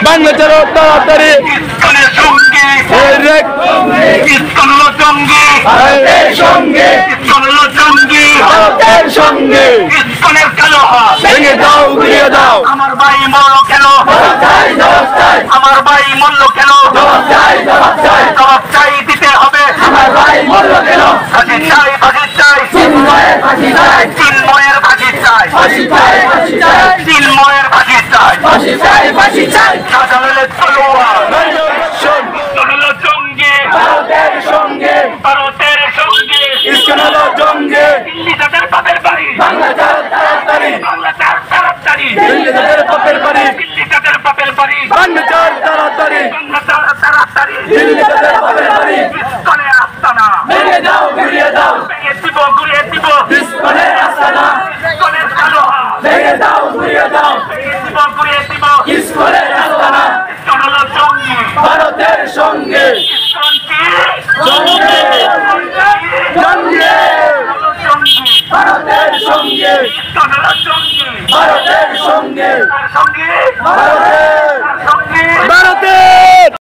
ভাঙবে চলো তাড়াতাড়ি ইসকনের সঙ্গে ইসকন হলো জঙ্গি ভারতের সঙ্গে ইসকন হলো জঙ্গি ভারতের সঙ্গে ইসকনের কালো হাত ভেঙে দাও ঘুরিয়ে দাও আমার ভাই মরল কেন আমার ভাই মরল কেন জবাব চাই দিতে হবে আমার ভাই মরল কেন ফাঁসি চাই ফাঁসি চাই চিন্ময়ের ফাঁসি চাই চিন্ময়ের ফাঁসি চাই ফাঁসি চাই ফাঁসি চাই চিন্ময়ের ফাঁসি চাই ফাঁসি চাই ফাঁসি চাই শাহজালালের তলোয়ার শোন হলো জঙ্গি ভারতের সঙ্গে ভারতের সঙ্গে ইসকন হলো জঙ্গে দিল্লি তাদের বাপের বাড়ি বাংলা চাল তাড়াতাড়ি বাংলা তাড়াতাড়ি দিল্লি তাদের বাপের বাড়ি দিল্লি তাদের বাপের বাড়ি বাংলা চাল তাড়াতাড়ি বাংলা তাড়াতাড়ি দিল্লি তাদের বাপের বাড়ি ইসকনের আস্তানা ভেঙে দাও ঘুরিয়ে দাও ভেঙে দিব ঘুরিয়ে দিব ইসকনের আস্তানা ইসকনের কালো হাত ভেঙে দাও ঘুরিয়ে দাও ভেঙে দিব ঘুরিয়ে দিব ইসকনের আস্তানা ইসকন হলো জঙ্গি ভারতের সঙ্গে ইসকন কি জঙ্গে জঙ্গে হলো জঙ্গি ভারতের সঙ্গে ইসকন হলো জঙ্গি ভারতের সঙ্গে তার সঙ্গে ভারতের